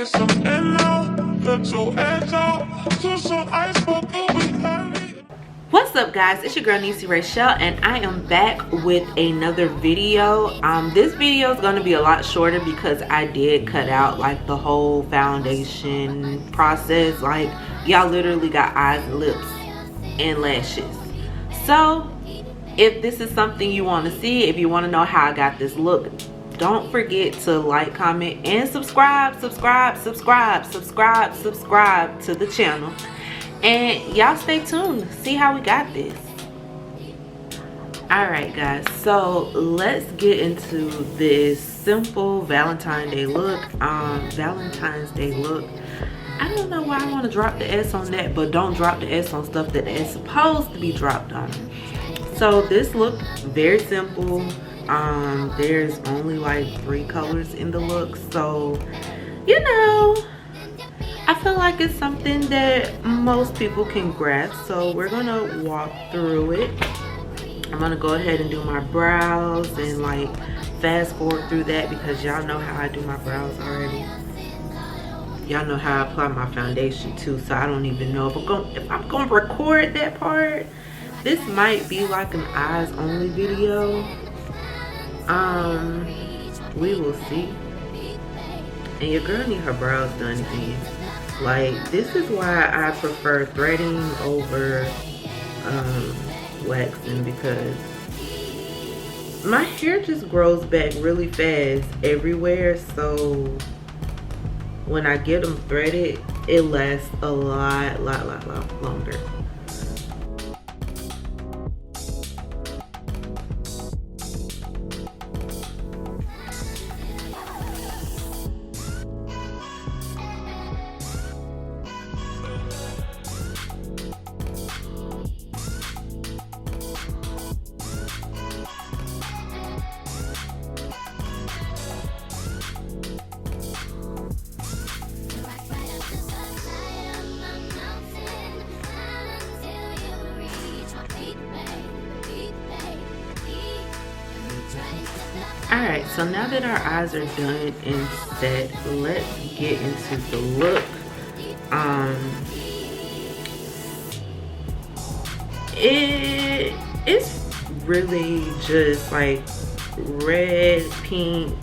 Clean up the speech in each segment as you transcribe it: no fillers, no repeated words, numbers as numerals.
get some XOXO to some ice for What's up guys, it's your girl NeesyRaychelle and I am back with another video. This video is going to be a lot shorter because I did cut out like the whole foundation process. Like y'all literally got eyes, lips and lashes. So if this is something you want to see, if you want to know how I got this look, don't forget to like, comment and subscribe to the channel. And y'all stay tuned, see how we got this. Alright guys, so let's get into this simple Valentine's Day look. Valentine's Day look. I don't know why I want to drop the S on that, but don't drop the S on stuff that is supposed to be dropped on. So this look, very simple. There's only like 3 colors in the look, so you know, I feel like it's something that most people can grasp. So we're gonna walk through it. I'm gonna go ahead and do my brows and like fast forward through that because y'all know how I do my brows already. Y'all know how I apply my foundation too, so I don't even know if I'm gonna record that part. This might be like an eyes only video. We will see. And your girl need her brows done again. Like, this is why I prefer threading over waxing, because my hair just grows back really fast everywhere. So when I get them threaded, it lasts a lot longer. Alright, so now that our eyes are done and set, let's get into the look. It's really just like red, pink,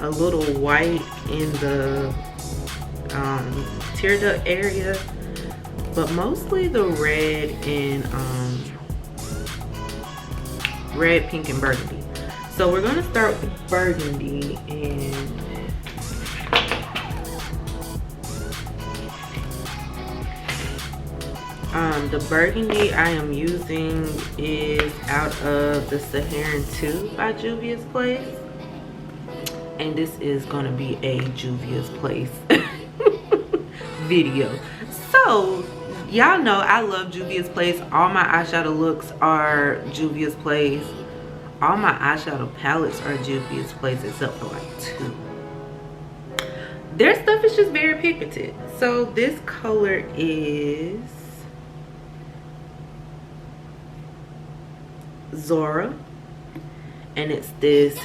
a little white in the tear duct area, but mostly the red and red, pink, and burgundy. So we're gonna start with burgundy, and the burgundy I am using is out of the Saharan 2 by Juvia's Place, and this is gonna be a Juvia's Place video. So y'all know I love Juvia's Place. All my eyeshadow looks are Juvia's Place. All my eyeshadow palettes are Juvia's Place except for like 2. Their stuff is just very pigmented. So this color is Zora, and it's this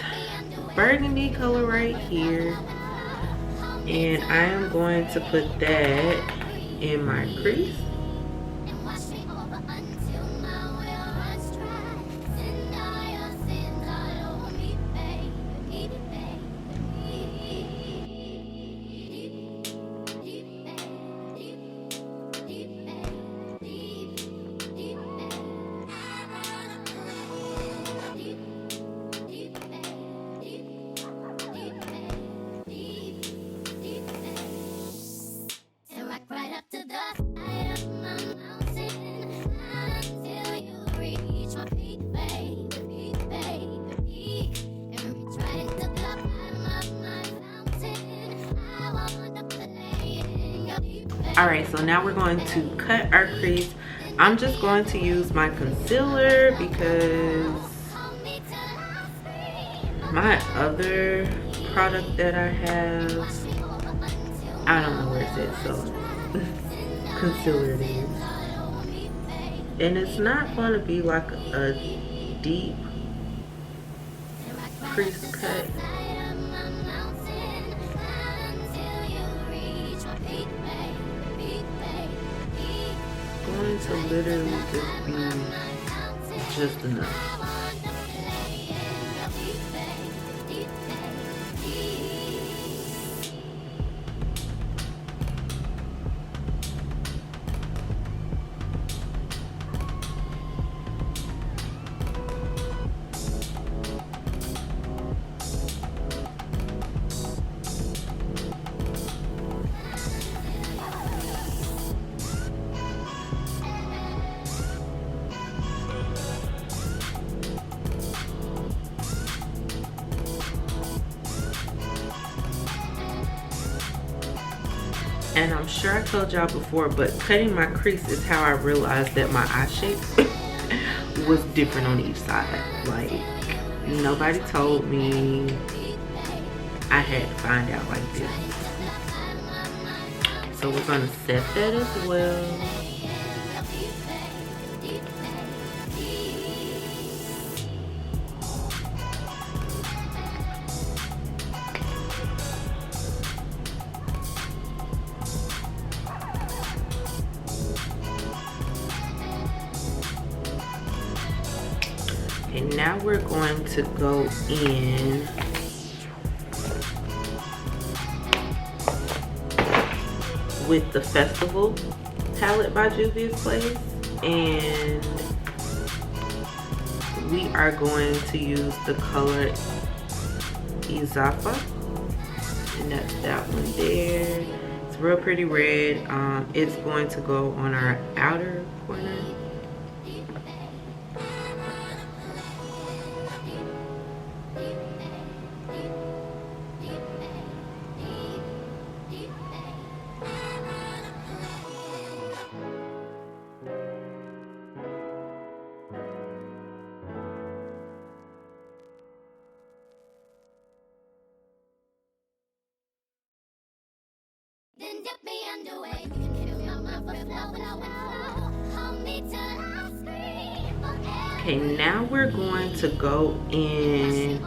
burgundy color right here, and I am going to put that in my crease. Alright, so now we're going to cut our crease. I'm just going to use my concealer because my other product that I have, I don't know where it's at, so concealer it is. And it's not going to be like a deep crease cut. going to literally just be just enough. And I'm sure I told y'all before, but cutting my crease is how I realized that my eye shape was different on each side. Like, nobody told me. I had to find out like this. So we're gonna set that as well. And now we're going to go in with the Festival palette by Juvia's Place, and we are going to use the color Izafa, and that's that one there. It's real pretty red. It's going to go on our outer corner. Okay, now we're going to go in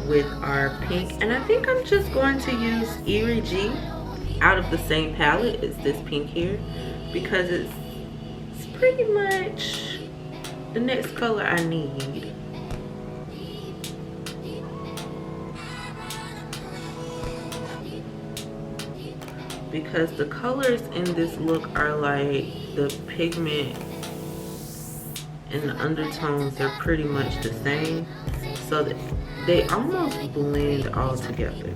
with our pink, and I think I'm just going to use Eerie G out of the same palette as this pink here, because it's pretty much the next color I need. Because the colors in this look are like the pigment and the undertones are pretty much the same, so that they almost blend all together.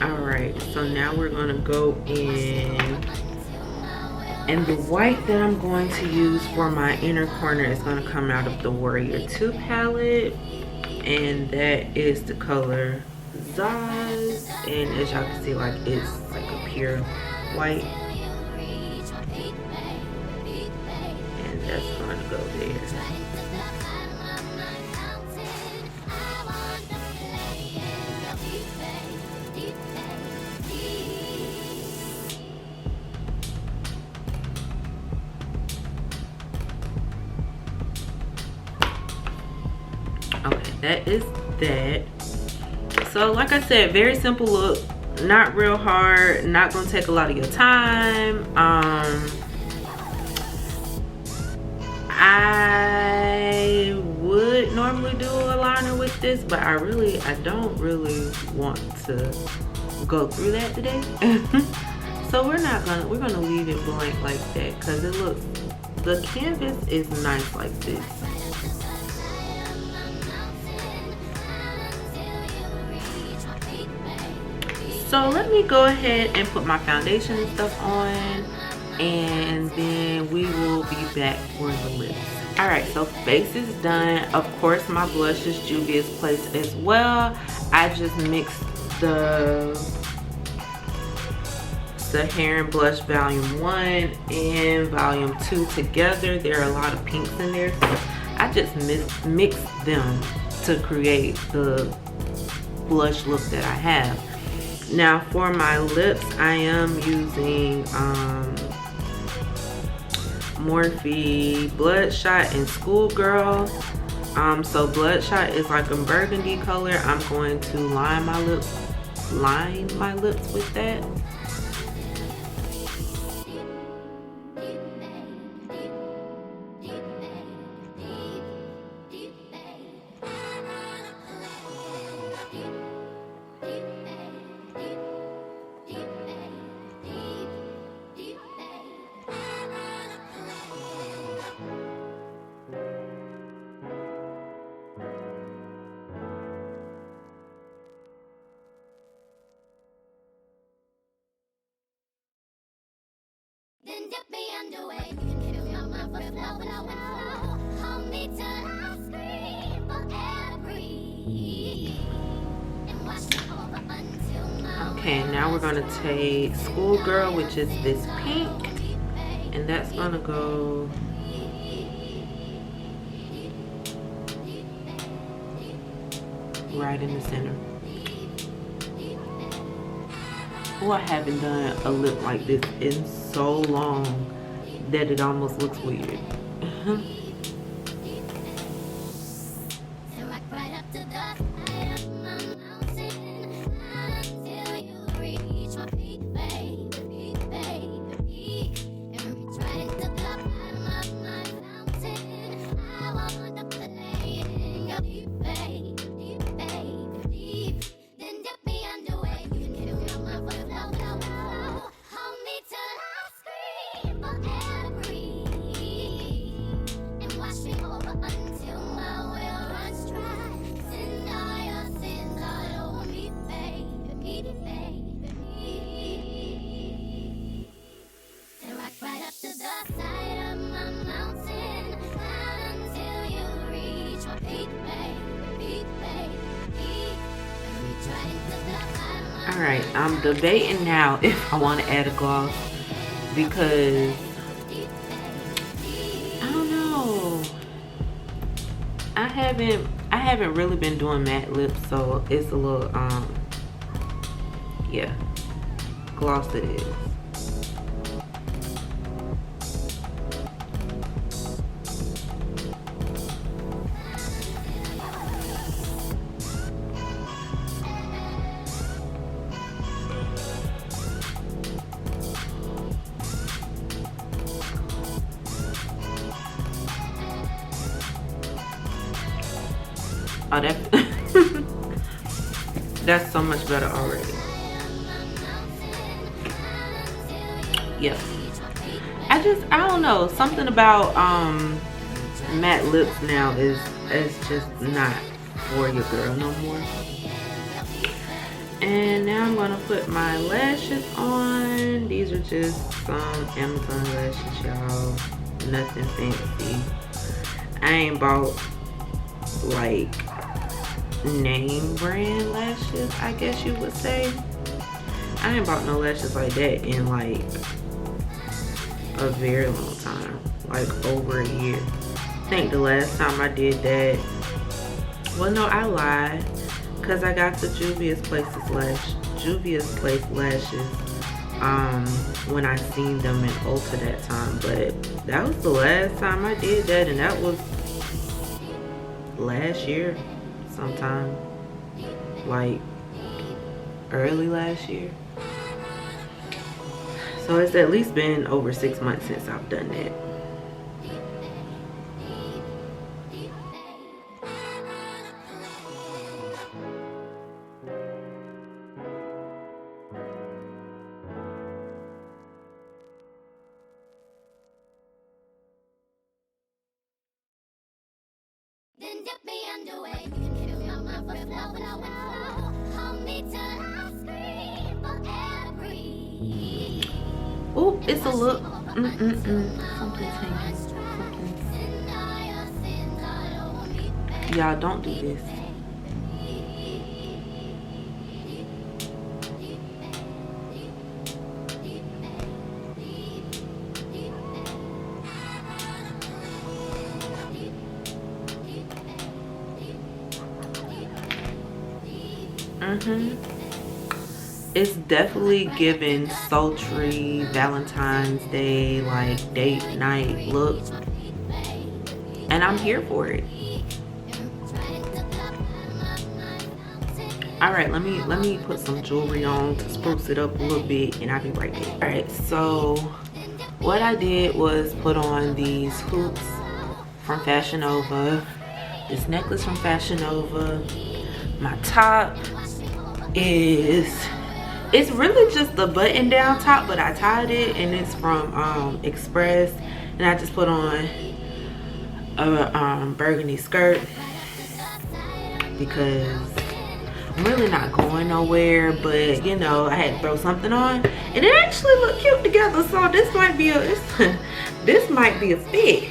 Alright, so now we're gonna go in, and the white that I'm going to use for my inner corner is going to come out of the Warrior 2 palette, and that is the color Zaz, and as y'all can see, like, it's like a pure white, and that's going to go there. Okay, that is that. So like I said, very simple look, not real hard, not gonna take a lot of your time. I would normally do a liner with this, but I don't really want to go through that today. So we're gonna leave it blank like that, because it looks, the canvas is nice like this. So let me go ahead and put my foundation and stuff on, and then we will be back for the lips. Alright, so face is done. Of course, my blush is Juvia's Place as well. I just mixed the Saharan Blush Volume 1 and Volume 2 together. There are a lot of pinks in there, so I just mixed them to create the blush look that I have. Now for my lips, I am using Morphe Bloodshot and Schoolgirl. So Bloodshot is like a burgundy color. I'm going to line my lips with that. Then dip me underway. You can kill my mind for flow. Hold me till I scream for air to breathe. And watch me over until my Okay, now we're gonna take Schoolgirl, which is this pink, and that's gonna go right in the center. Oh, I haven't done a lip like this in so long that it almost looks weird. Alright, I'm debating now if I want to add a gloss because I don't know. I haven't really been doing matte lips, so it's a little yeah, gloss it is. Oh, that's so much better already. Yep. I don't know, something about matte lips now is just not for your girl no more. And now I'm gonna put my lashes on. These are just some Amazon lashes, y'all. Nothing fancy. I ain't bought like name brand lashes, I guess you would say. I ain't bought no lashes like that in like a very long time, like over a year. I think the last time I did that, well, no, I lied, because I got the Juvia's Place lashes when I seen them in Ulta that time, but that was the last time I did that, and that was last year sometime, like early last year. So it's at least been over 6 months since I've done that. Then dip me underway. You can kill my mind for flow. Hold me till I scream for air to breathe. Oh, it's a look. Something's hanging. Y'all, don't do this. It's definitely giving sultry Valentine's Day, like date night look, and I'm here for it. All right, let me put some jewelry on to spruce it up a little bit, and I'll be right back. All right, so what I did was put on these hoops from Fashion Nova, this necklace from Fashion Nova. My top is, it's really just the button down top, but I tied it, and it's from Express, and I just put on a burgundy skirt because I'm really not going nowhere, but you know, I had to throw something on, and it actually looked cute together. So this might be a this might be a fit.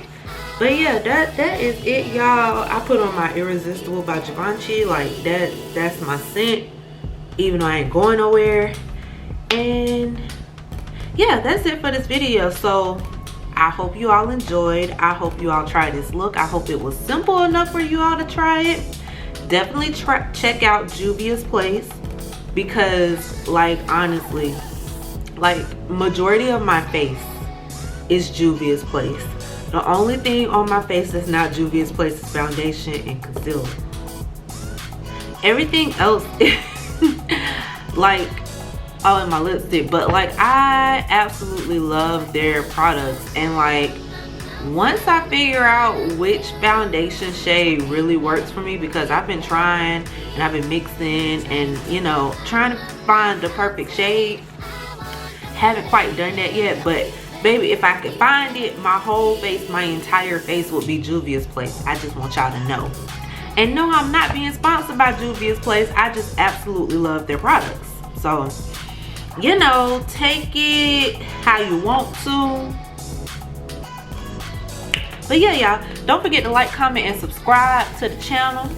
But yeah, that is it, y'all. I put on my Irresistible by Givenchy. Like that's my scent, even though I ain't going nowhere. And yeah, that's it for this video. So I hope you all enjoyed. I hope you all try this look. I hope it was simple enough for you all to try it. Definitely check out Juvia's place, because like honestly, like majority of my face is Juvia's place. The only thing on my face that's not Juvia's place is foundation and concealer. Everything else is like, oh, and my lipstick. But like, I absolutely love their products, and like once I figure out which foundation shade really works for me, because I've been trying and I've been mixing and, you know, trying to find the perfect shade. Haven't quite done that yet, but baby, if I could find it, my whole face, my entire face would be Juvia's place. I just want y'all to know. And no, I'm not being sponsored by Juvia's place. I just absolutely love their products. So, you know, take it how you want to. But yeah, y'all, don't forget to like, comment, and subscribe to the channel.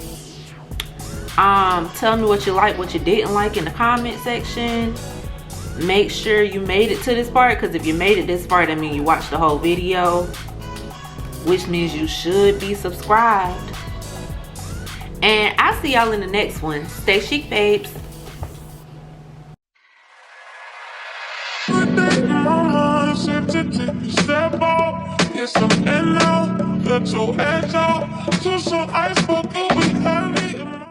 Tell me what you like, what you didn't like in the comment section. Make sure you made it to this part, because if you made it this far, that means you watched the whole video, which means you should be subscribed. And I'll see y'all in the next one. Stay chic, babes. Step up, get some in now, let your edge out to some ice.